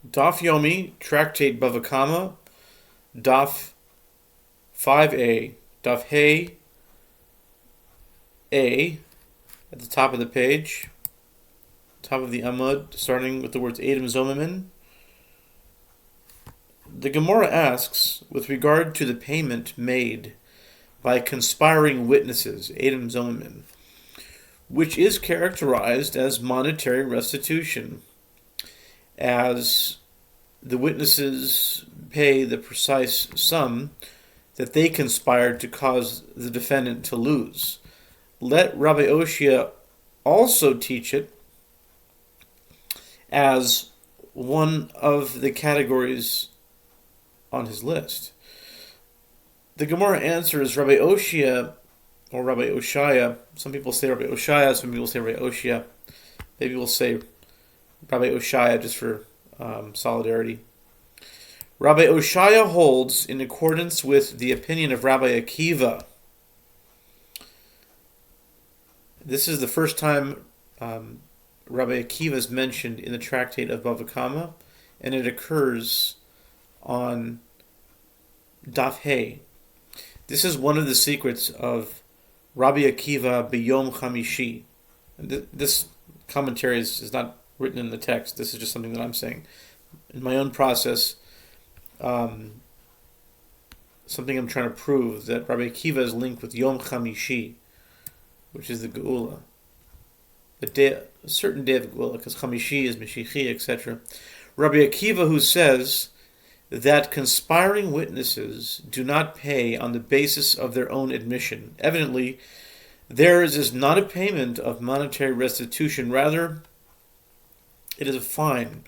Daf Yomi, Tractate Bava, Daf 5a, Daf Hey A, at the top of the page, top of the Amud, starting with the words Edom Zomimin. The Gemara asks, with regard to the payment made by conspiring witnesses, Edom Zomimin, which is characterized as monetary restitution, as the witnesses pay the precise sum that they conspired to cause the defendant to lose. Let Rabbi Oshia also teach it as one of the categories on his list. The Gemara answers Rabbi Oshia, or Rabbi Oshaya. Some people say Rabbi Oshaya, some people say Rabbi Oshia. Maybe we'll say Rabbi Oshaya just for solidarity. Rabbi Oshaya holds in accordance with the opinion of Rabbi Akiva. This is the first time Rabbi Akiva is mentioned in the tractate of Bava, and it occurs on Daf Hey. This is one of the secrets of Rabbi Akiva B'Yom Chamishi. This commentary is not written in the text. This is just something that I'm saying in my own process. Something I'm trying to prove, that Rabbi Akiva is linked with Yom Chamishi, which is the Geula, a certain day of Geula, because Chamishi is Mashiach, etc. Rabbi Akiva, who says that conspiring witnesses do not pay on the basis of their own admission. Evidently, theirs is not a payment of monetary restitution, rather it is a fine,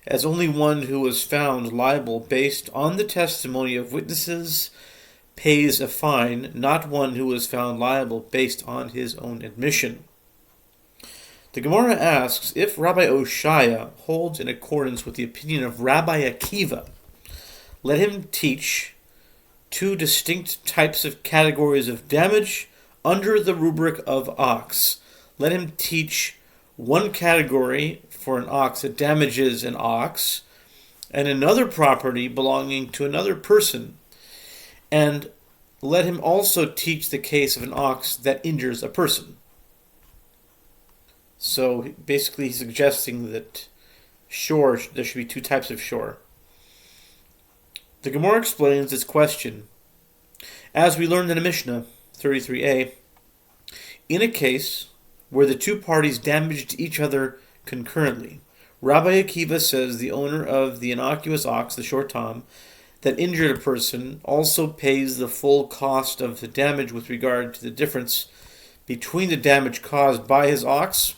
as only one who was found liable based on the testimony of witnesses pays a fine, not one who was found liable based on his own admission. The Gemara asks, if Rabbi Oshaya holds in accordance with the opinion of Rabbi Akiva, let him teach two distinct types of categories of damage under the rubric of ox. Let him teach one category for an ox that damages an ox, and another property belonging to another person. And let him also teach the case of an ox that injures a person. So basically he's suggesting that there should be two types of shore. The Gemara explains its question. As we learned in the Mishnah 33a, in a case where the two parties damaged each other concurrently, Rabbi Akiva says the owner of the innocuous ox, the short tom, that injured a person also pays the full cost of the damage with regard to the difference between the damage caused by his ox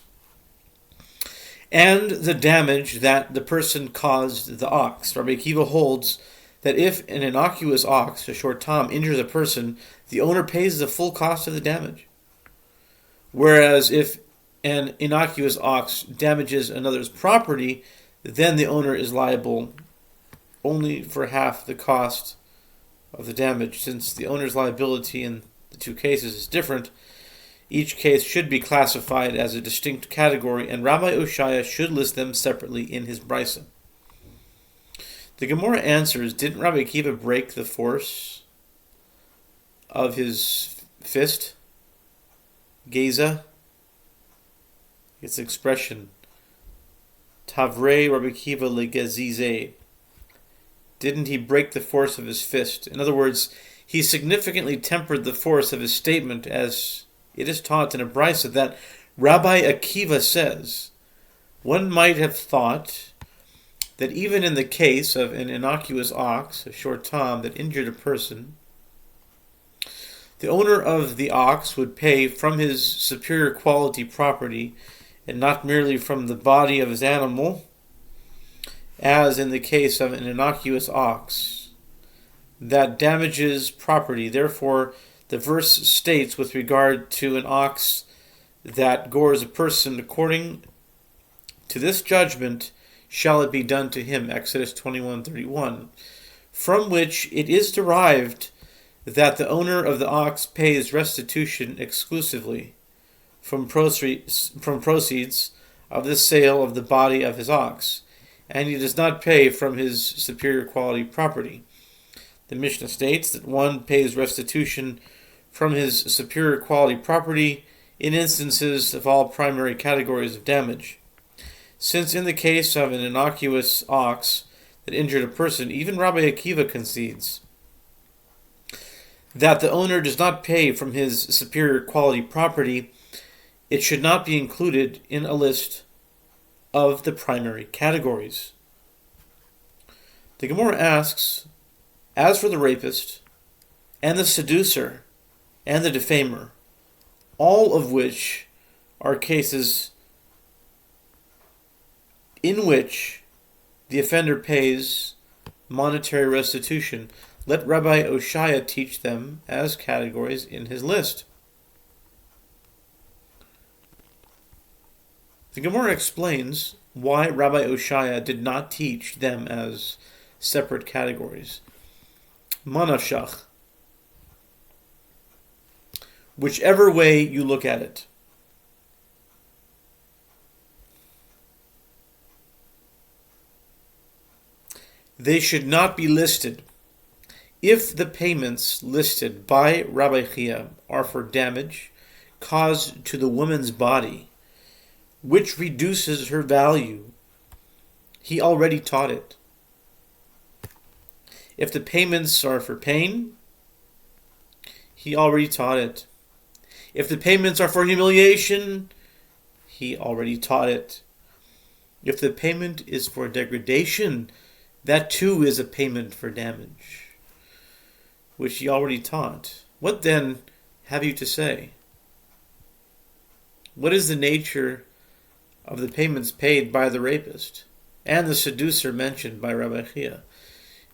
and the damage that the person caused the ox. Rabbi Akiva holds that if an innocuous ox, a short tom, injures a person, the owner pays the full cost of the damage. Whereas if an innocuous ox damages another's property, then the owner is liable only for half the cost of the damage. Since the owner's liability in the two cases is different, each case should be classified as a distinct category, and Rabbi Oshaya should list them separately in his brisa. The Gemara answers, didn't Rabbi Akiva break the force of his fist? Geza? It's an expression. Tavrei Rabbi Akiva legezize. Didn't he break the force of his fist? In other words, he significantly tempered the force of his statement, as it is taught in a brisa that Rabbi Akiva says. One might have thought that even in the case of an innocuous ox, a short tom, that injured a person, the owner of the ox would pay from his superior quality property and not merely from the body of his animal, as in the case of an innocuous ox that damages property. Therefore, the verse states with regard to an ox that gores a person, according to this judgment shall it be done to him, Exodus 21:31, from which it is derived that the owner of the ox pays restitution exclusively from proceeds of the sale of the body of his ox, and he does not pay from his superior quality property. The Mishnah states that one pays restitution from his superior quality property in instances of all primary categories of damage. Since in the case of an innocuous ox that injured a person, even Rabbi Akiva concedes that the owner does not pay from his superior quality property, it should not be included in a list of the primary categories. The Gemara asks, as for the rapist and the seducer and the defamer, all of which are cases in which the offender pays monetary restitution, let Rabbi Oshaya teach them as categories in his list. The Gemara explains why Rabbi Oshaya did not teach them as separate categories. Manafshach. Whichever way you look at it. They should not be listed if the payments listed by Rabbi Chia are for damage caused to the woman's body, which reduces her value. He already taught it. If the payments are for pain, he already taught it. If the payments are for humiliation, he already taught it. If the payment is for degradation, that too is a payment for damage, which he already taught. What then have you to say? What is the nature of the payments paid by the rapist and the seducer mentioned by Rabbi Chia?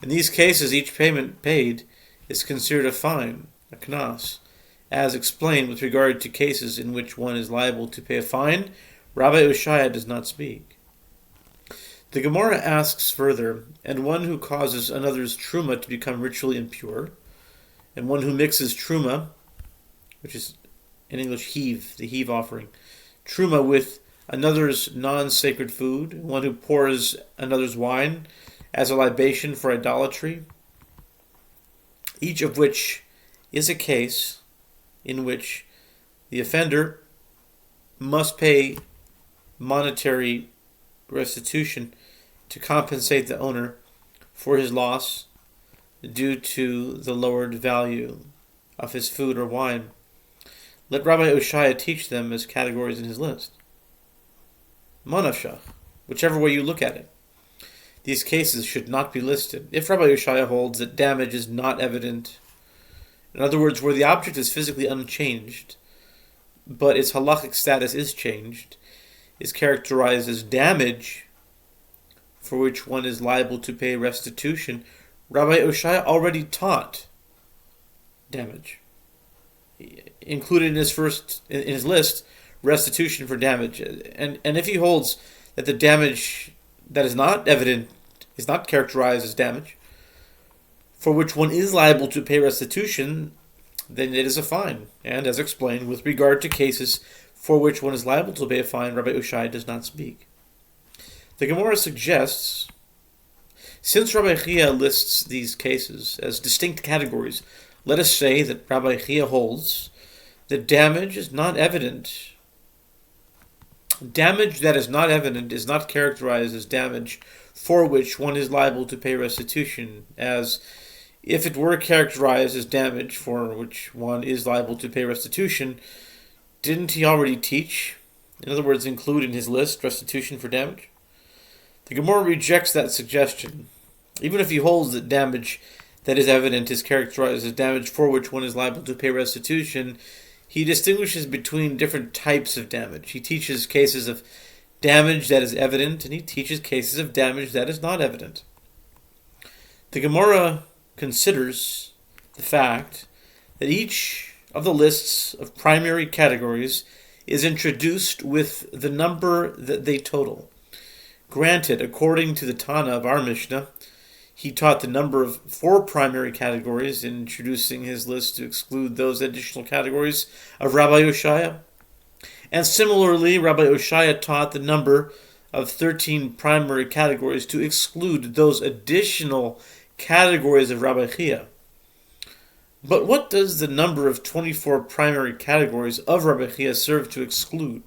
In these cases, each payment paid is considered a fine, a knas, as explained with regard to cases in which one is liable to pay a fine. Rabbi Oshaya does not speak. The Gemara asks further, and one who causes another's truma to become ritually impure, and one who mixes truma, which is in English heave, the heave offering, truma with another's non-sacred food, and one who pours another's wine as a libation for idolatry, each of which is a case in which the offender must pay monetary restitution to compensate the owner for his loss due to the lowered value of his food or wine. Let Rabbi Oshaya teach them as categories in his list. Manafshach, whichever way you look at it. These cases should not be listed. If Rabbi Oshaya holds that damage is not evident, in other words, where the object is physically unchanged, but its halachic status is changed, is characterized as damage for which one is liable to pay restitution, Rabbi Oshaya already taught damage. He included in his list restitution for damage. And if he holds that the damage that is not evident is not characterized as damage, for which one is liable to pay restitution, then it is a fine. And as explained, with regard to cases for which one is liable to pay a fine, Rabbi Oshaya does not speak. The Gemara suggests, since Rabbi Chia lists these cases as distinct categories, let us say that Rabbi Chia holds that damage is not evident. Damage that is not evident is not characterized as damage for which one is liable to pay restitution, as if it were characterized as damage for which one is liable to pay restitution, didn't he already teach? In other words, include in his list restitution for damage? The Gemara rejects that suggestion. Even if he holds that damage that is evident is characterized as damage for which one is liable to pay restitution, he distinguishes between different types of damage. He teaches cases of damage that is evident, and he teaches cases of damage that is not evident. The Gemara considers the fact that each of the lists of primary categories is introduced with the number that they total. Granted, according to the Tana of our Mishnah, he taught the number of 4 primary categories, introducing his list to exclude those additional categories of Rabbi Oshaya. And similarly, Rabbi Oshaya taught the number of 13 primary categories to exclude those additional categories of Rabbi Chia. But what does the number of 24 primary categories of Rabbi Chia serve to exclude?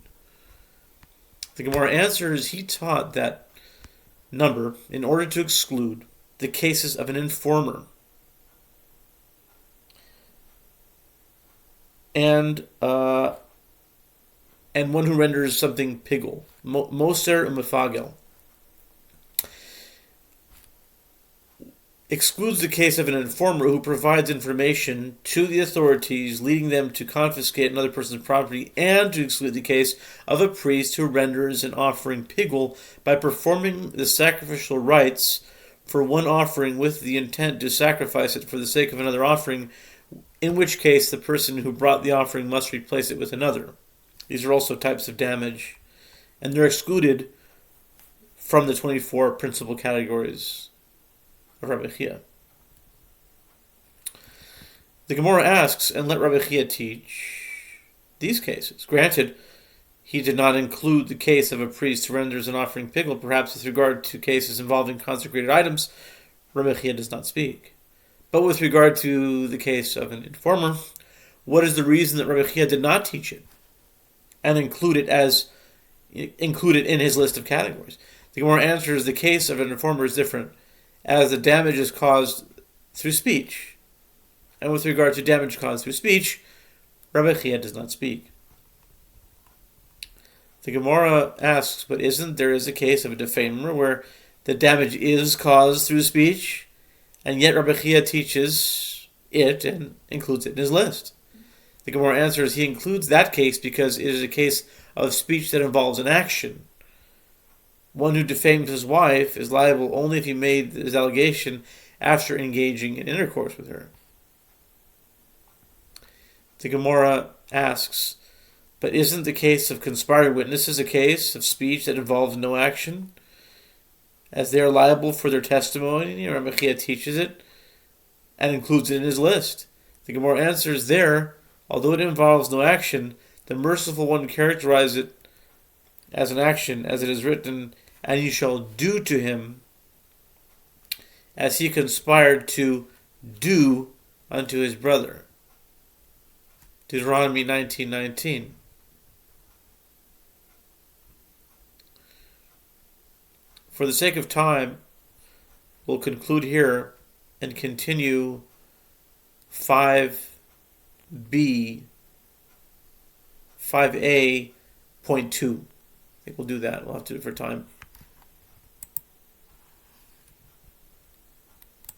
The Gemara answers, he taught that number in order to exclude the cases of an informer and one who renders something pigul, moser and mefagel. Excludes the case of an informer who provides information to the authorities, leading them to confiscate another person's property, and to exclude the case of a priest who renders an offering pigul by performing the sacrificial rites for one offering with the intent to sacrifice it for the sake of another offering, in which case the person who brought the offering must replace it with another. These are also types of damage, and they're excluded from the 24 principal categories of Rabbi Chia. The Gemara asks, and let Rabbi Chia teach these cases. Granted, he did not include the case of a priest who renders an offering pigul. Perhaps with regard to cases involving consecrated items, Rabbi Chia does not speak. But with regard to the case of an informer, what is the reason that Rabbi Chia did not teach it and include it in his list of categories? The Gemara answers, the case of an informer is different, as the damage is caused through speech. And with regard to damage caused through speech, Rabbi Chia does not speak. The Gemara asks, but isn't there a case of a defamer where the damage is caused through speech, and yet Rabbi Chia teaches it and includes it in his list? The Gemara answers, he includes that case because it is a case of speech that involves an action. One who defames his wife is liable only if he made his allegation after engaging in intercourse with her. The Gemara asks, but isn't the case of conspiring witnesses a case of speech that involves no action, as they are liable for their testimony? Rabbi Chia teaches it and includes it in his list. The Gemara answers there, although it involves no action, the merciful one characterizes it as an action, as it is written, and you shall do to him as he conspired to do unto his brother. Deuteronomy 19:19. For the sake of time, we'll conclude here and continue 5a, point 2. I think we'll do that. We'll have to do it for time.